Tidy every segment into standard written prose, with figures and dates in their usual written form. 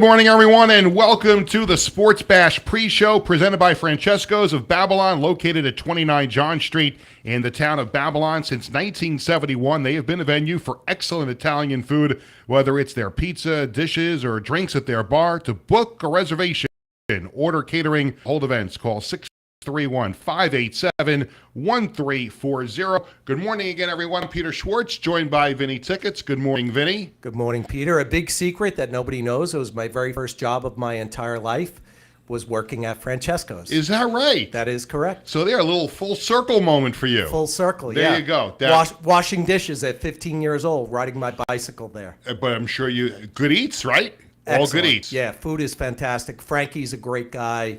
morning, everyone, and welcome to the Sports Bash pre-show presented by Francesco's of Babylon, located at 29 John Street in the town of Babylon. Since 1971, they have been a venue for excellent Italian food, whether it's their pizza, dishes, or drinks at their bar. To book a reservation, order catering, hold events, call 631-587-1340. Good morning again, everyone. Peter Schwartz, joined by Vinny Tickets. Good morning, Vinny. Good morning, Peter. A big secret that nobody knows, it was my very first job of my entire life, was working at Francesco's. Is that right? That is correct. So there, a little full circle moment for you. Full circle, yeah. There you go. Washing dishes at 15 years old, riding my bicycle there. But I'm sure good eats, right? Excellent. All good eats. Yeah, food is fantastic. Frankie's a great guy.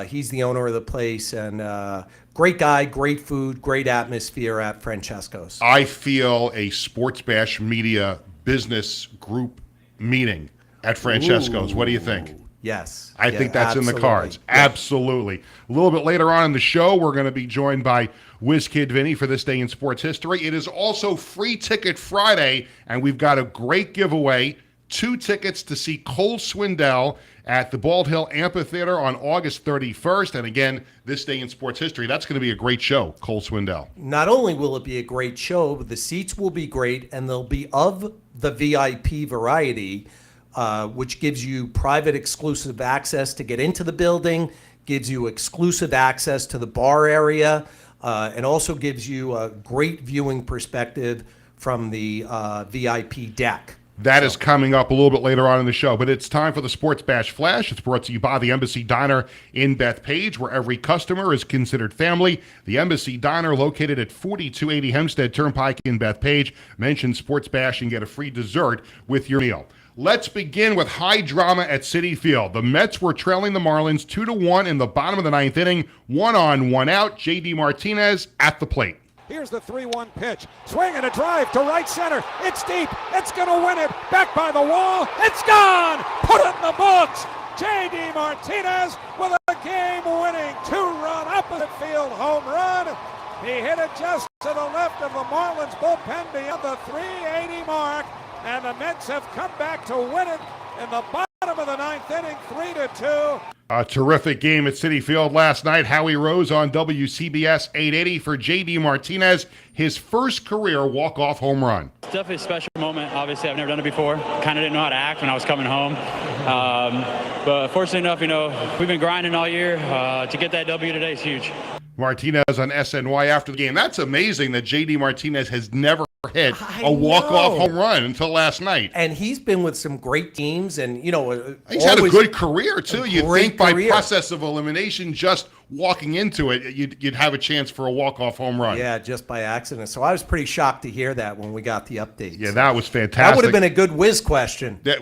He's the owner of the place, and great guy, great food, great atmosphere at Francesco's. I feel a Sports Bash Media business group meeting at Francesco's. What do you think? Yes. I think that's absolutely in the cards. Yeah. Absolutely. A little bit later on in the show, we're going to be joined by WizKid Vinny for This Day in Sports History. It is also Free Ticket Friday, and we've got a great giveaway. 2 tickets to see Cole Swindell at the Baldhill Amphitheatre on August 31st. And again, This Day in Sports History. That's going to be a great show, Cole Swindell. Not only will it be a great show, but the seats will be great, and they'll be of the VIP variety, which gives you private exclusive access to get into the building, gives you exclusive access to the bar area, and also gives you a great viewing perspective from the VIP deck. That is coming up a little bit later on in the show, but it's time for the Sports Bash Flash. It's brought to you by the Embassy Diner in Bethpage, where every customer is considered family. The Embassy Diner, located at 4280 Hempstead Turnpike in Bethpage. Mention Sports Bash and get a free dessert with your meal. Let's begin with high drama at Citi Field. The Mets were trailing the Marlins 2-1 in the bottom of the 9th inning. 1 on, 1 out. J.D. Martinez at the plate. Here's the 3-1 pitch. Swing and a drive to right center. It's deep. It's going to win it. Back by the wall. It's gone. Put it in the books. J.D. Martinez with a game-winning 2-run opposite field home run. He hit it just to the left of the Marlins bullpen beyond the 380 mark. And the Mets have come back to win it in the bottom of the 9th inning, 3-2. A terrific game at Citi Field last night. Howie Rose on WCBS 880 for J.D. Martinez, his first career walk-off home run. It's definitely a special moment. Obviously, I've never done it before. Kind of didn't know how to act when I was coming home. But fortunately enough, we've been grinding all year. To get that W today is huge. Martinez on SNY after the game. That's amazing that J.D. Martinez has never hit a walk-off home run until last night. And he's been with some great teams, and he's had a good career too. You'd think by process of elimination, just walking into it, you'd have a chance for a walk-off home run. Yeah, just by accident. So I was pretty shocked to hear that when we got the updates. Yeah, that was fantastic. That would have been a good whiz question. There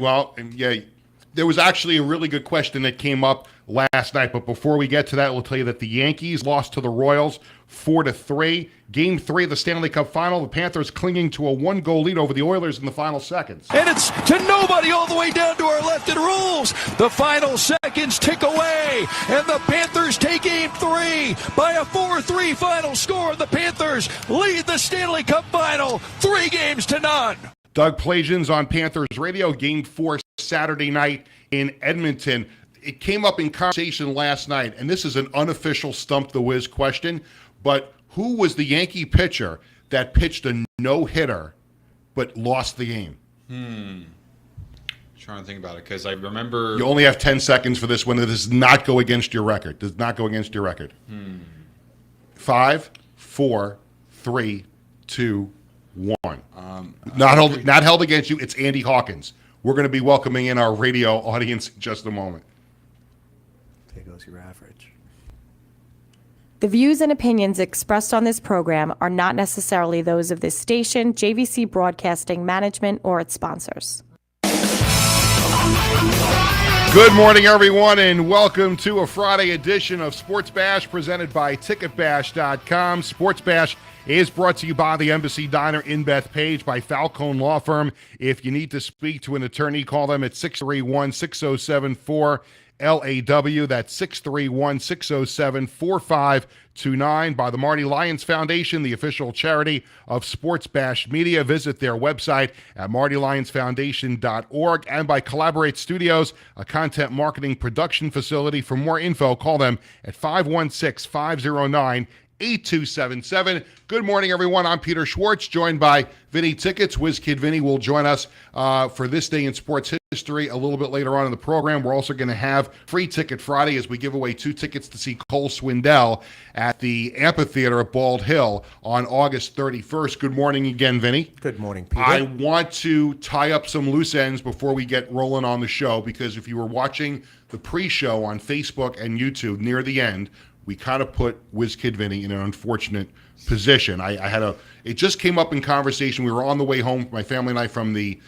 was actually a really good question that came up last night. But before we get to that, we'll tell you that the Yankees lost to the Royals 4-3. Game 3 of the Stanley Cup Final. The Panthers clinging to a 1-goal lead over the Oilers in the final seconds. And it's to nobody all the way down to our left. It rules. The final seconds tick away. And the Panthers take Game 3 by a 4-3 final score. The Panthers lead the Stanley Cup Final 3-0. Doug Plagens on Panthers Radio. Game 4 Saturday night in Edmonton. It came up in conversation last night, and this is an unofficial Stump the Whiz question, but who was the Yankee pitcher that pitched a no-hitter but lost the game? Trying to think about it, because I remember... You only have 10 seconds for this one. It does not go against your record. Does not go against your record. 5, 4, 3, 2, 1. Not held against you. It's Andy Hawkins. We're going to be welcoming in our radio audience in just a moment. There goes your average. The views and opinions expressed on this program are not necessarily those of this station, JVC Broadcasting Management, or its sponsors. Good morning, everyone, and welcome to a Friday edition of Sports Bash presented by TicketBash.com. Sports Bash is brought to you by the Embassy Diner in Bethpage, by Falcone Law Firm. If you need to speak to an attorney, call them at 631-6074-LAW. That's 631-607-4529. By the Marty Lyons Foundation, the official charity of Sports Bash Media. Visit their website at martylyonsfoundation.org. And by Collaborate Studios, a content marketing production facility. For more info, call them at 516-509-8277. Good morning, everyone. I'm Peter Schwartz, joined by Vinny Tickets. WizKid Vinny will join us for This Day in Sports History a little bit later on in the program. We're also going to have Free Ticket Friday as we give away 2 tickets to see Cole Swindell at the Amphitheatre at Baldhill on August 31st. Good morning again, Vinny. Good morning, Peter. I want to tie up some loose ends before we get rolling on the show, because if you were watching the pre-show on Facebook and YouTube near the end, we kind of put WizKid Vinny in an unfortunate position. It just came up in conversation. We were on the way home, my family and I, from the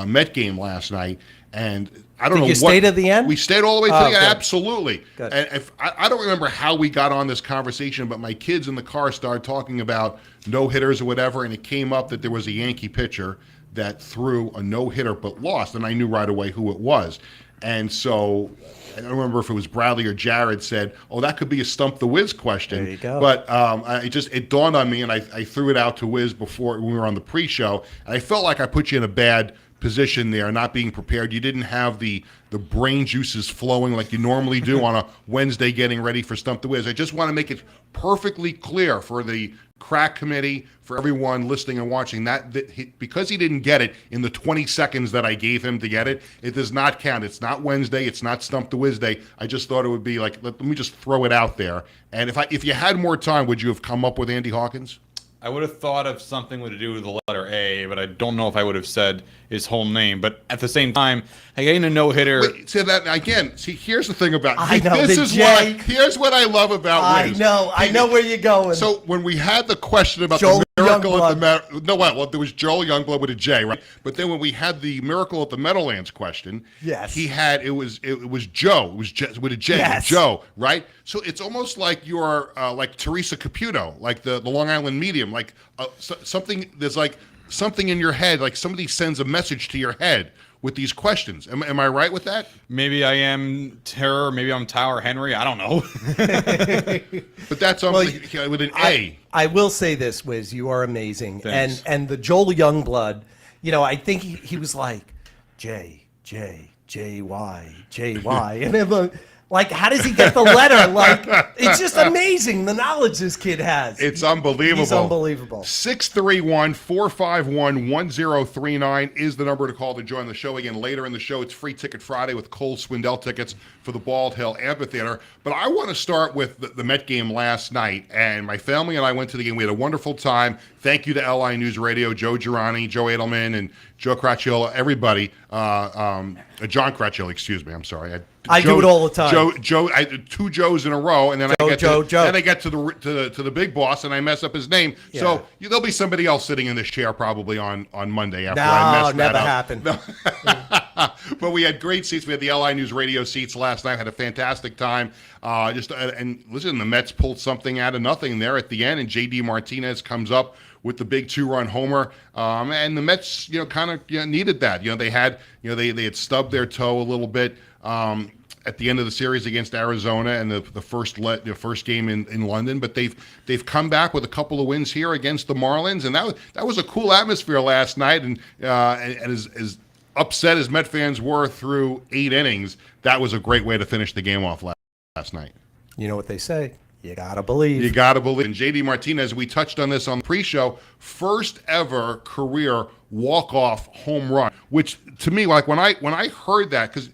Met game last night, and I don't know what. Did you stay to the end? We stayed all the way to the end, good. absolutely. Good. And I don't remember how we got on this conversation, but my kids in the car started talking about no-hitters or whatever, and it came up that there was a Yankee pitcher that threw a no-hitter but lost, and I knew right away who it was. And so I don't remember if it was Bradley or Jared said, "Oh, that could be a Stump the Wiz question." There you go. But it dawned on me, and I threw it out to Wiz before when we were on the pre-show, and I felt like I put you in a bad position there, not being prepared. You didn't have the brain juices flowing like you normally do on a Wednesday getting ready for Stump the Wiz. I just want to make it perfectly clear for the crack committee, for everyone listening and watching, because he didn't get it in the 20 seconds that I gave him to get it, it does not count. It's not Wednesday. It's not Stump the Wiz Day. I just thought it would be like, let me just throw it out there. And if you had more time, would you have come up with Andy Hawkins? I would have thought of something to do with the letter A, but I don't know if I would have said his whole name. But at the same time, getting a no-hitter. Wait, say that again. See, here's the thing about I know, here's what I love about Wiz. I know where you're going. So when we had the question about Joel the miracle at Youngblood. there was Joel Youngblood with a J, right? But then when we had the miracle at the Meadowlands question, yes, it was Joe. It was with a J, yes. Joe, right? So it's almost like you're like Teresa Caputo, like the Long Island medium, like something. There's like something in your head, like somebody sends a message to your head with these questions. Am I right with that? Maybe I am Terror, maybe I'm Tower Henry, I don't know. But that's with an A. I will say this, Wiz, you are amazing. Thanks. And the Joel Youngblood, I think he was like, J, J, J, Y, J, Y. And I'm like, how does he get the letter? Like, it's just amazing the knowledge this kid has. It's unbelievable. He's unbelievable. 631-451-1039 is the number to call to join the show. Again, later in the show, it's Free Ticket Friday with Cole Swindell tickets for the Baldhill Amphitheatre. But I want to start with the Met game last night, and my family and I went to the game. We had a wonderful time. Thank you to LI News Radio, Joe Girani, Joe Edelman, and Joe Cracciolo, everybody. John Cracciolo, excuse me. I'm sorry. I do it all the time. Joe, I did 2 Joes in a row, and then I get to the big boss, and I mess up his name. Yeah. So there'll be somebody else sitting in this chair probably on Monday after I mess that up. Happened. No. But we had great seats. We had the LI News Radio seats last night. Had a fantastic time. And listen, the Mets pulled something out of nothing there at the end, and J.D. Martinez comes up with the big 2-run homer, and the Mets, kind of needed that. They had stubbed their toe a little bit at the end of the series against Arizona and the first game in London, but they've come back with a couple of wins here against the Marlins, and that was a cool atmosphere last night. And as upset as Met fans were through 8 innings, that was a great way to finish the game off last night. You know what they say. You gotta believe. You gotta believe. And J.D. Martinez, we touched on this on the pre-show, first ever career walk-off home run. Which to me, like when I heard that, because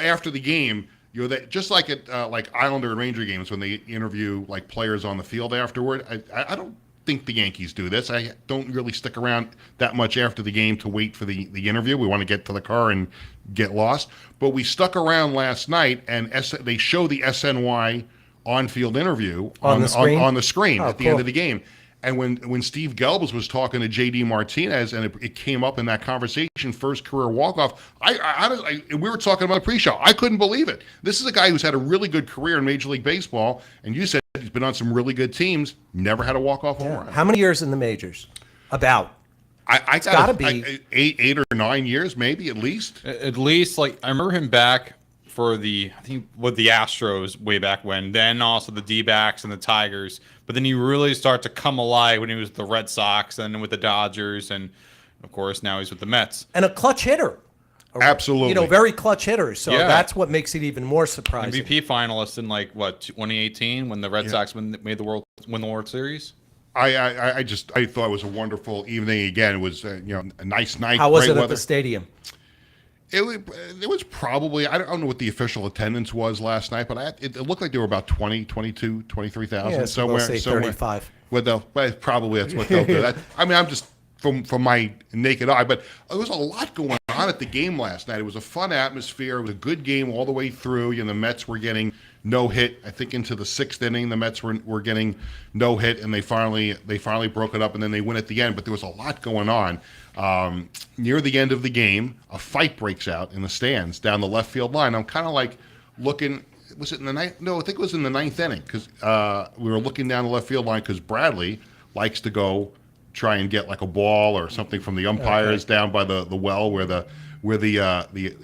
after the game, that just like at like Islander and Ranger games when they interview like players on the field afterward, I don't think the Yankees do this. I don't really stick around that much after the game to wait for the interview. We want to get to the car and get lost. But we stuck around last night, and they show the SNY on-field interview on the screen at the end of the game. And when Steve Gelbs was talking to J.D. Martinez, and it came up in that conversation, first career walk-off, we were talking about the pre-show. I couldn't believe it. This is a guy who's had a really good career in Major League Baseball, and you said He's been on some really good teams. Never had a walk-off home run. How many years in the majors? About. I gotta be 8 or 9 years, maybe at least. At least, like, I remember him back for I think with the Astros way back when, then also the D-backs and the Tigers. But then he really started to come alive when he was with the Red Sox and with the Dodgers. And, of course, now he's with the Mets. And a clutch hitter. Absolutely. Very clutch hitter. So Yeah. that's what makes it even more surprising. MVP finalist in, 2018 when the Red Sox win the World Series? I thought it was a wonderful evening. Again, it was a nice night. How was great it at weather. the stadium? It was probably, I don't know what the official attendance was last night, but it looked like there were about 20, 22, 23,000 Yeah, so somewhere. we'll say 35. But probably that's what they'll do. I'm just from my naked eye, but there was a lot going on at the game last night. It was a fun atmosphere. It was a good game all the way through. The Mets were getting no hit. I think into the 6th inning, the Mets were getting no hit, and they finally broke it up, and then they win at the end. But there was a lot going on. Near the end of the game, a fight breaks out in the stands down the left field line. I'm kind of like looking. Was it in the ninth? No, I think it was in the 9th inning because we were looking down the left field line because Bradley likes to go try and get like a ball or something from the umpires down by the well where the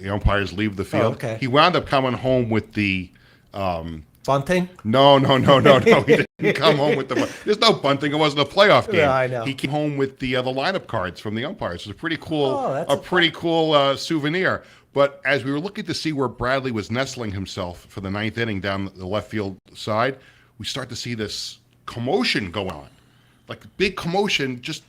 umpires leave the field. Okay. He wound up coming home with the Bunting? No. He didn't come home with the. There's no bunting. It wasn't a playoff game. Yeah, I know. He came home with the lineup cards from the umpires. It's a pretty cool, Oh, that's cool souvenir. But as we were looking to see where Bradley was nestling himself for the 9th inning down the left field side, we start to see this commotion going on, like a big commotion just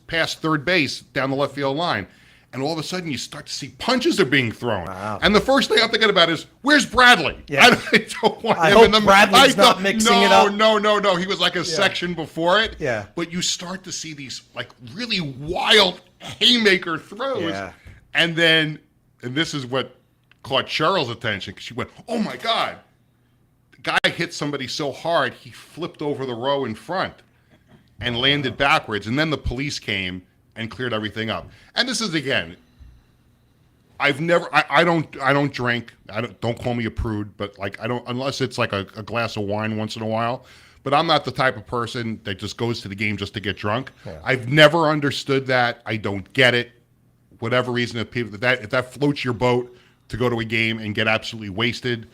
past third base down the left field line. And all of a sudden, you start to see punches are being thrown. Wow. And the first thing I'm thinking about is, where's Bradley? Yeah. I don't want I him hope in the Bradley's not mixing it up. No. He was like a section before it. Yeah. But you start to see these like really wild haymaker throws. Yeah. And this is what caught Cheryl's attention because she went, oh my God. The guy hit somebody so hard, he flipped over the row in front and landed backwards. And then the police came and cleared everything up. And this is, again, I don't drink. Don't call me a prude, but like I don't, unless it's like a glass of wine once in a while. But I'm not the type of person that just goes to the game just to get drunk. Yeah. I've never understood that. I don't get it. Whatever reason, if that floats your boat to go to a game and get absolutely wasted,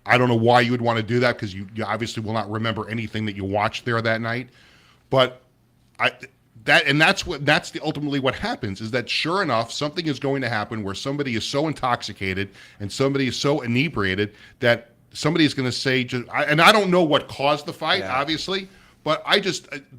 I don't know why you would want to do that because you obviously will not remember anything that you watched there that night. But that's ultimately what happens is that sure enough, something is going to happen where somebody is so intoxicated and somebody is so inebriated that somebody is going to say, and I don't know what caused the fight, obviously, but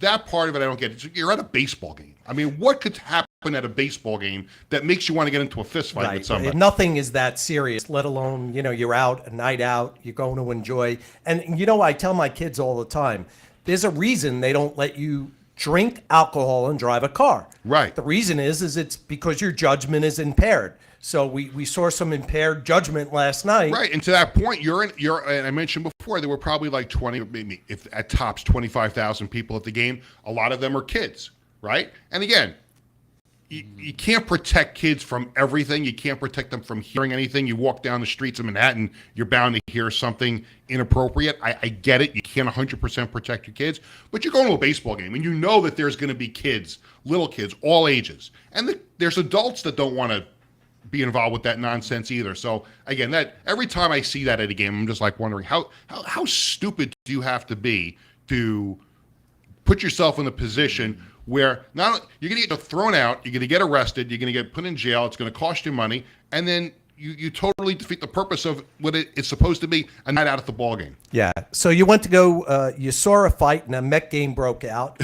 that part of it I don't get. You're at a baseball game. I mean, what could happen at a baseball game that makes you want to get into a fist fight with somebody? Nothing is that serious, let alone, you're out, a night out, you're going to enjoy. And, I tell my kids all the time, there's a reason they don't let you drink alcohol and drive a car. Right. The reason is it's because your judgment is impaired. So we saw some impaired judgment last night. Right, and to that point, and I mentioned before, there were probably like 20, maybe if at tops 25,000 people at the game. A lot of them are kids, right? And again, you can't protect kids from everything. You can't protect them from hearing anything. You walk down the streets of Manhattan, you're bound to hear something inappropriate. I get it. You can't 100% protect your kids, but you're going to a baseball game, and you know that there's going to be kids, little kids, all ages. And there's adults that don't want to be involved with that nonsense either. So again, that every time I see that at a game, I'm just like wondering how stupid do you have to be to put yourself in a position where not you're going to get thrown out, you're going to get arrested, you're going to get put in jail, it's going to cost you money, and then you totally defeat the purpose of what it's supposed to be, a night out at the ball game. Yeah. So you went to go, you saw a fight and a Met game broke out.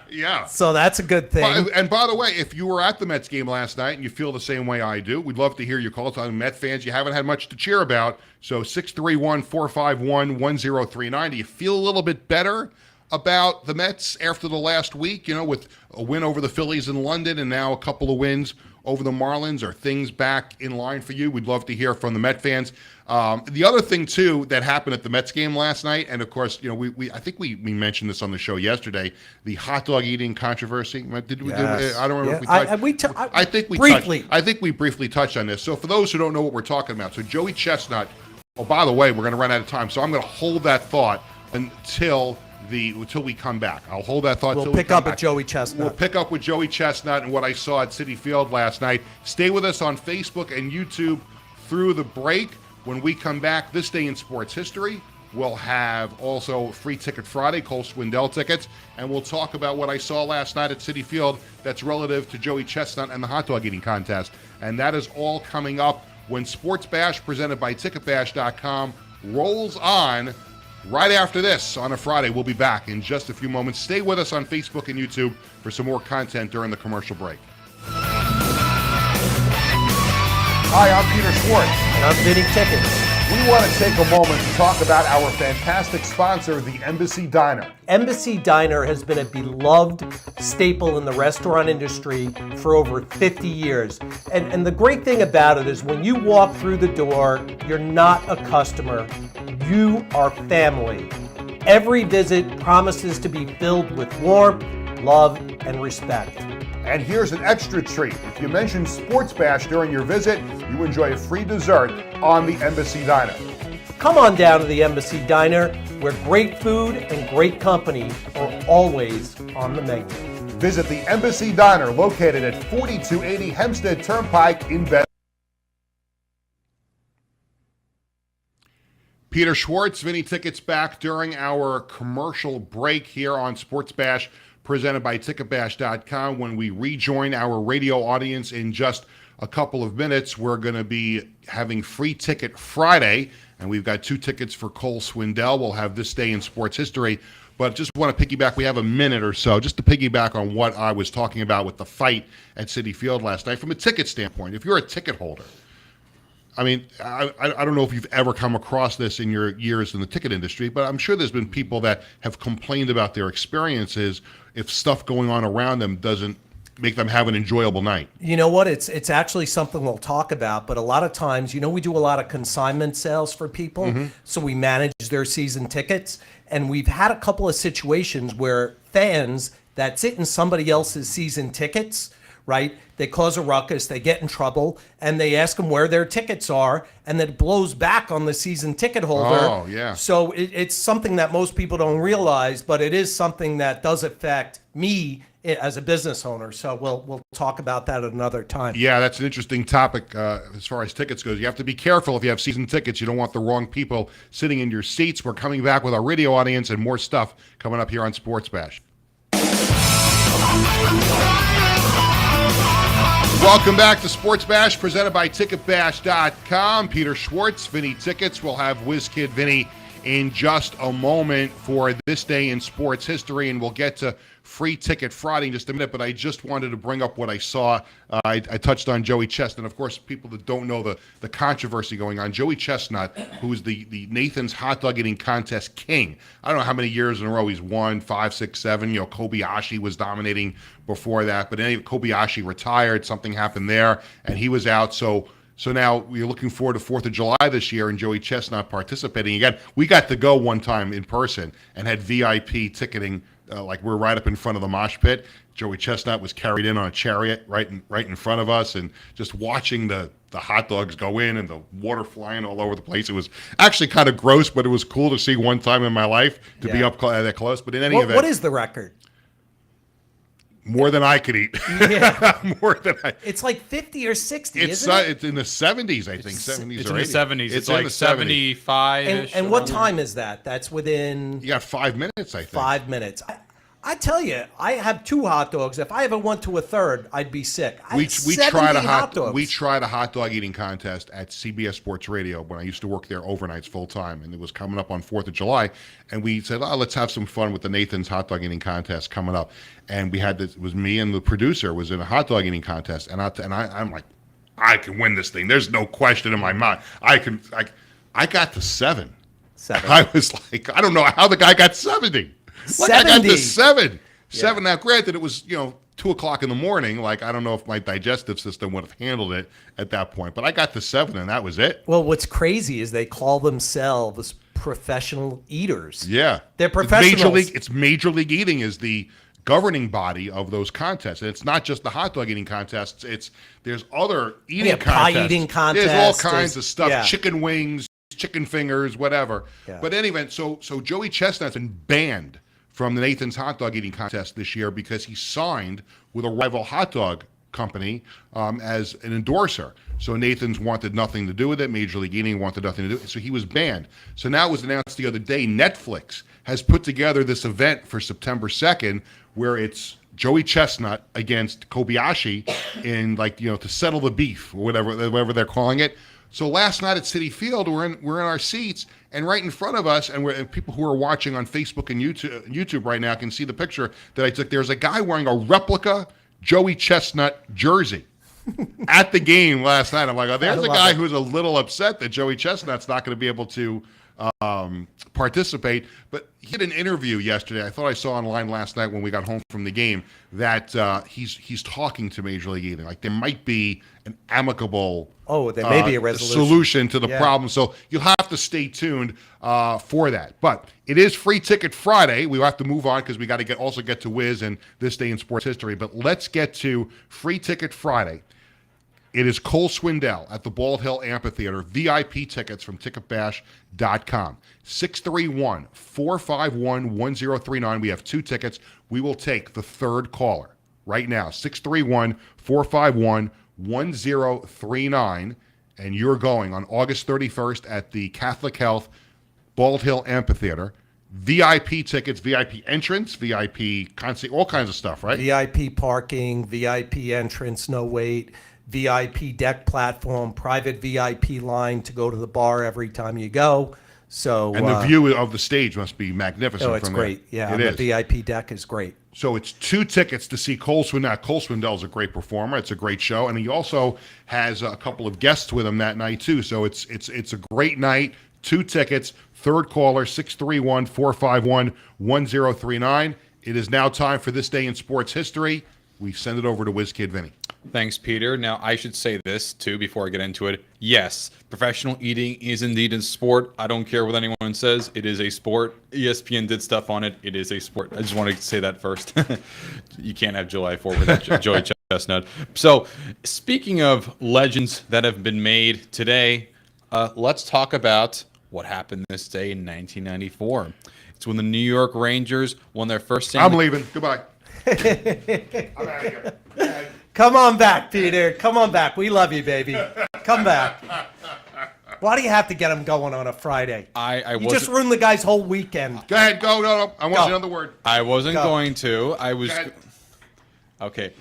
Yeah. So that's a good thing. And by the way, if you were at the Mets game last night and you feel the same way I do, we'd love to hear your calls on Met fans. You haven't had much to cheer about. So 631-451-1039. Do you feel a little bit better about the Mets after the last week, with a win over the Phillies in London and now a couple of wins over the Marlins? Are things back in line for you? We'd love to hear from the Met fans. The other thing, too, that happened at the Mets game last night, and, of course, I think we mentioned this on the show yesterday, the hot dog eating controversy. Did we? Yes. I don't remember if we touched. I think we briefly. I think we briefly touched on this. So for those who don't know what we're talking about, so Joey Chestnut, oh, by the way, we're going to run out of time, so I'm going to hold that thought until we come back. I'll hold that thought. We'll pick up with Joey Chestnut. We'll pick up with Joey Chestnut and what I saw at Citi Field last night. Stay with us on Facebook and YouTube through the break. When we come back, This Day in Sports History, we'll have also Free Ticket Friday, Cole Swindell tickets, and we'll talk about what I saw last night at Citi Field that's relative to Joey Chestnut and the hot dog eating contest. And that is all coming up when Sports Bash, presented by TicketBash.com, rolls on right after this on a Friday. We'll be back in just a few moments. Stay with us on Facebook and YouTube for some more content during the commercial break. Hi, I'm Peter Schwartz. And I'm Vinny Tickets. We want to take a moment to talk about our fantastic sponsor, the Embassy Diner. Embassy Diner has been a beloved staple in the restaurant industry for over 50 years. And the great thing about it is when you walk through the door, you're not a customer, you are family. Every visit promises to be filled with warmth, love, and respect. And here's an extra treat. If you mention Sports Bash during your visit, you enjoy a free dessert on the Embassy Diner. Come on down to the Embassy Diner, where great food and great company are always on the menu. Visit the Embassy Diner, located at 4280 Hempstead Turnpike in Bed. Peter Schwartz, Vinny Tickets, back during our commercial break here on Sports Bash, presented by TicketBash.com. When we rejoin our radio audience in just a couple of minutes, we're going to be having Free Ticket Friday, and we've got 2 tickets for Cole Swindell. We'll have This Day in Sports History, but just want to piggyback. We have a minute or so just to piggyback on what I was talking about with the fight at Citi Field last night. From a ticket standpoint, if you're a ticket holder, I mean, I don't know if you've ever come across this in your years in the ticket industry, but I'm sure there's been people that have complained about their experiences if stuff going on around them doesn't make them have an enjoyable night. You know what? It's actually something we'll talk about, but a lot of times, we do a lot of consignment sales for people, so we manage their season tickets, and we've had a couple of situations where fans that sit in somebody else's season tickets, right? They cause a ruckus, they get in trouble, and they ask them where their tickets are, and then it blows back on the season ticket holder. Oh, yeah. So it's something that most people don't realize, but it is something that does affect me as a business owner. So we'll talk about that at another time. Yeah, that's an interesting topic as far as tickets goes. You have to be careful if you have season tickets. You don't want the wrong people sitting in your seats. We're coming back with our radio audience and more stuff coming up here on Sports Bash. Welcome back to Sports Bash, presented by TicketBash.com. Peter Schwartz, Vinny Tickets. We'll have WizKid Vinny in just a moment for This Day in Sports History, and we'll get to Free Ticket Friday in just a minute, but I just wanted to bring up what I saw. I touched on Joey Chestnut. Of course, people that don't know the controversy going on, Joey Chestnut, who's the Nathan's hot dog eating contest king. I don't know how many years in a row he's won, 5, 6, 7. Kobayashi was dominating before that, but Kobayashi retired. Something happened there, and he was out. So now we're looking forward to 4th of July this year and Joey Chestnut participating again. We got to go one time in person and had VIP ticketing. Like we're right up in front of the mosh pit. Joey Chestnut was carried in on a chariot right in front of us, and just watching the hot dogs go in and the water flying all over the place. It was actually kind of gross, but it was cool to see one time in my life to be up that close. But in any event, what is the record? More than I could eat. Yeah. More than I. It's like 50 or 60, isn't it? It's in the 70s, I think. 70s It's or in 80s. the 70s. It's in like the 70s. 75-ish. And what time is that? That's within You got 5 minutes, I think. 5 minutes. I tell you, I have 2 hot dogs. If I ever went to a third, I'd be sick. We tried a hot dog eating contest at CBS Sports Radio when I used to work there overnights full time, and it was coming up on 4th of July, and we said, let's have some fun with the Nathan's hot dog eating contest coming up, and we had this. It was me and the producer was in a hot dog eating contest, and I'm like, I can win this thing. There's no question in my mind. I got to 7. I was like, I don't know how the guy got 70. Like 70. I got to 7. 7. Now, granted, it was 2:00 in the morning. Like, I don't know if my digestive system would have handled it at that point, but I got to 7, and that was it. Well, what's crazy is they call themselves professional eaters. Yeah, they're professionals. It's Major League Eating is the governing body of those contests, and it's not just the hot dog eating contests. There's other eating contests. Pie eating contests. There's all kinds of stuff. Yeah. Chicken wings. chicken fingers, whatever. Yeah. But anyway, so Joey Chestnut's been banned from the Nathan's hot dog eating contest this year because he signed with a rival hot dog company as an endorser. So Nathan's wanted nothing to do with it. Major League Eating wanted nothing to do with it. So he was banned. So now it was announced the other day, Netflix has put together this event for September 2nd where it's Joey Chestnut against Kobayashi in to settle the beef or whatever they're calling it. So last night at Citi Field, we're in our seats, and right in front of us, and people who are watching on Facebook and YouTube right now can see the picture that I took. There's a guy wearing a replica Joey Chestnut jersey at the game last night. I'm like, oh, there's a guy who's a little upset that Joey Chestnut's not going to be able to participate. But he had an interview yesterday. I thought I saw online last night when we got home from the game that he's talking to Major League Eating. Like there might be an amicable there may be a solution to the problem. So you'll have to stay tuned for that. But it is Free Ticket Friday. We have to move on because we got to also get to Wiz and This Day in Sports History. But let's get to Free Ticket Friday. It is Cole Swindell at the Baldhill Amphitheatre. VIP tickets from ticketbash.com. 631-451-1039. We have 2 tickets. We will take the third caller right now. 631-451-1039. And you're going on August 31st at the Catholic Health Baldhill Amphitheatre. VIP tickets, VIP entrance, VIP concert, all kinds of stuff, right? VIP parking, VIP entrance, no wait. VIP deck platform, private VIP line to go to the bar every time you go. So and the view of the stage must be magnificent. Oh, it's great. Yeah, it is. The VIP deck is great. So it's 2 tickets to see Cole Swindell. Cole Swindell is a great performer. It's a great show, and he also has a couple of guests with him that night too. So it's a great night. 2 tickets. Third caller 631-451-1039. It is now time for This Day in Sports History. We send it over to WizKid Vinny. Thanks, Peter. Now, I should say this, too, before I get into it. Yes, professional eating is indeed a sport. I don't care what anyone says. It is a sport. ESPN did stuff on it. It is a sport. I just want to say that first. You can't have July 4th without Joey Chestnut. So, speaking of legends that have been made today, let's talk about what happened this day in 1994. It's when the New York Rangers won their first I'm leaving. Goodbye. I'm out of here. Come on back, Peter. Come on back. We love you, baby. Come back. Why do you have to get him going on a Friday? You just ruined the guy's whole weekend. Go ahead. Go. No. I want another word. I wasn't going to. I was. Okay.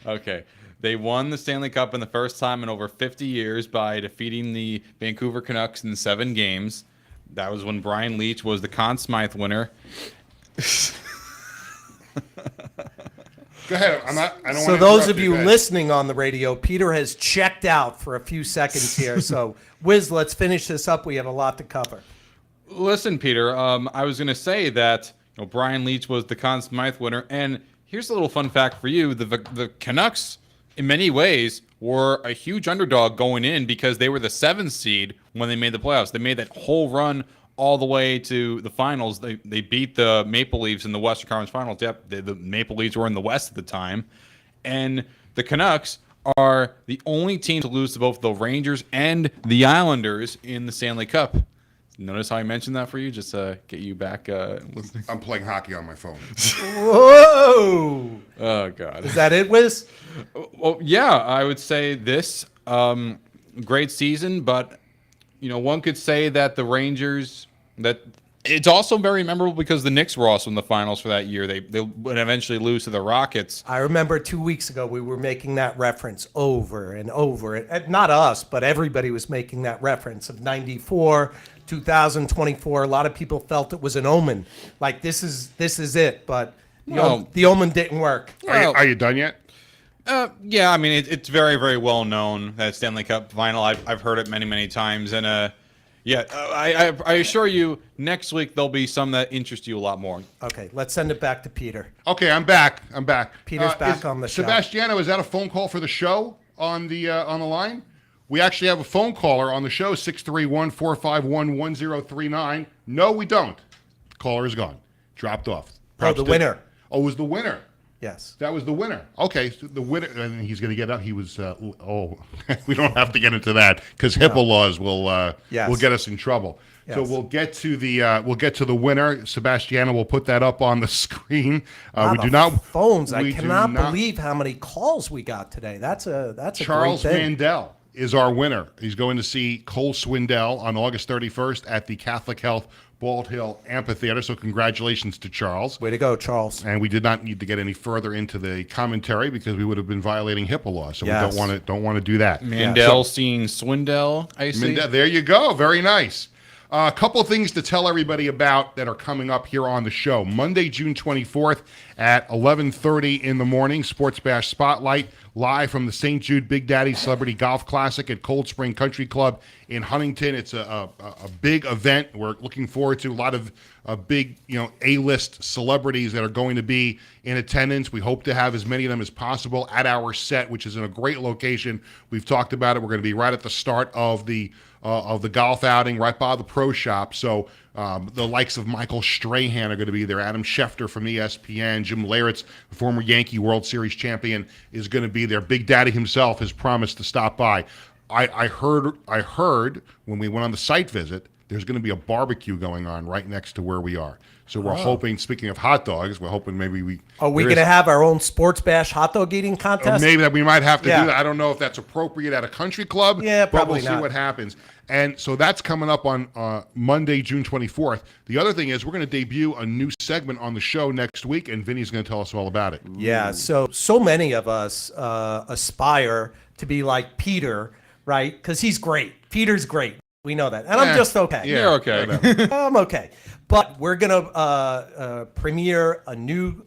Okay. They won the Stanley Cup in the first time in over 50 years by defeating the Vancouver Canucks in 7 games. That was when Brian Leetch was the Conn Smythe winner. Go ahead. I don't so those of you listening on the radio, Peter has checked out for a few seconds here. So, Wiz, let's finish this up. We have a lot to cover. Listen, Peter, I was going to say that Brian Leetch was the Conn Smythe winner. And here's a little fun fact for you. The Canucks, in many ways, were a huge underdog going in because they were the 7th seed when they made the playoffs. They made that whole run all the way to the finals. They beat the Maple Leafs in the Western Conference Finals. Yep, the Maple Leafs were in the West at the time. And the Canucks are the only team to lose to both the Rangers and the Islanders in the Stanley Cup. Notice how I mentioned that for you? Just to get you back listening. I'm playing hockey on my phone. Whoa! Oh, God. Is that it, Wiz? Well, yeah, I would say this. Great season, but one could say that the Rangers, that it's also very memorable because the Knicks were also in the finals for that year. They would eventually lose to the Rockets. I remember 2 weeks ago we were making that reference over and over. And not us, but everybody was making that reference of 94, 2024. A lot of people felt it was an omen. Like this is it, but the omen didn't work. Are you done yet? Yeah, I mean, it's very, very well known, that Stanley Cup final. I've heard it many, many times. And, I assure you, next week there'll be some that interest you a lot more. Okay, let's send it back to Peter. Okay, I'm back. Peter's back on the show. Sebastiano, is that a phone call for the show on the line? We actually have a phone caller on the show, 631-451-1039. No, we don't. The caller is gone. Dropped off. The winner. Oh, it was the winner. Yes. That was the winner. Okay, so the winner, and he's going to get up. He was. We don't have to get into that because HIPAA laws will get us in trouble. So Yes. we'll get to the winner. Sebastiana will put that up on the screen. We do not phones. we I do cannot not- believe how many calls we got today. That's a Charles great thing. Mandel is our winner. He's going to see Cole Swindell on August 31st at the Catholic Health Baldhill Amphitheatre. So congratulations to Charles. Way to go, Charles. And we did not need to get any further into the commentary because we would have been violating HIPAA law. So Yes. we don't want to do that. Mandel seeing Swindell, I see. Mandel, there you go. Very nice. A couple of things to tell everybody about that are coming up here on the show. Monday, June 24th at 11:30 in the morning, Sports Bash Spotlight, live from the St. Jude Big Daddy Celebrity Golf Classic at Cold Spring Country Club in Huntington. It's a big event. We're looking forward to a lot of big, A-list celebrities that are going to be in attendance. We hope to have as many of them as possible at our set, which is in a great location. We've talked about it. We're going to be right at the start of the golf outing, right by the pro shop. So the likes of Michael Strahan are going to be there. Adam Schefter from ESPN, Jim Leyritz, the former Yankee World Series champion, is going to be there. Big Daddy himself has promised to stop by. I heard when we went on the site visit, there's going to be a barbecue going on right next to where we are. So we're hoping, speaking of hot dogs, we're hoping maybe we... Are we going to have our own Sports Bash hot dog eating contest? Maybe that we might have to Yeah. do that. I don't know if that's appropriate at a country club. Yeah, but probably we'll see not. what happens. And so that's coming up on Monday, June 24th. The other thing is we're going to debut a new segment on the show next week, and Vinny's going to tell us all about it. Yeah, so many of us aspire to be like Peter, right? Because he's great. Peter's great. We know that. And I'm just okay. Yeah, You're okay. I'm okay. But we're going to premiere a new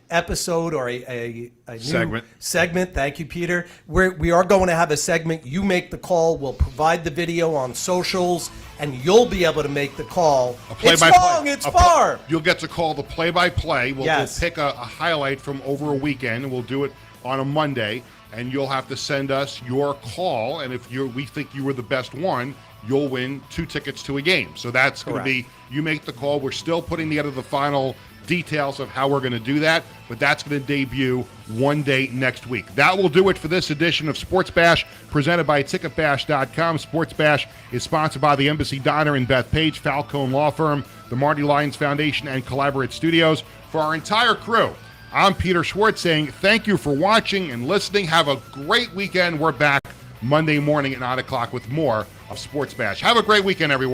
episode or a new segment. Thank you, Peter. We are going to have a segment. You make the call. We'll provide the video on socials, and you'll be able to make the call. It's long. It's far. You'll get to call the play-by-play. We'll pick a highlight from over a weekend, and we'll do it on a Monday. And you'll have to send us your call. And if we think you were the best one, you'll win 2 tickets to a game. So that's going to be, you make the call. We're still putting together the final details of how we're going to do that, but that's going to debut one day next week. That will do it for this edition of Sports Bash, presented by TicketBash.com. Sports Bash is sponsored by the Embassy Diner in Bethpage, Falcone Law Firm, the Marty Lyons Foundation, and Collaborate Studios. For our entire crew, I'm Peter Schwartz saying thank you for watching and listening. Have a great weekend. We're back Monday morning at 9 o'clock with more of Sports Bash. Have a great weekend, everyone.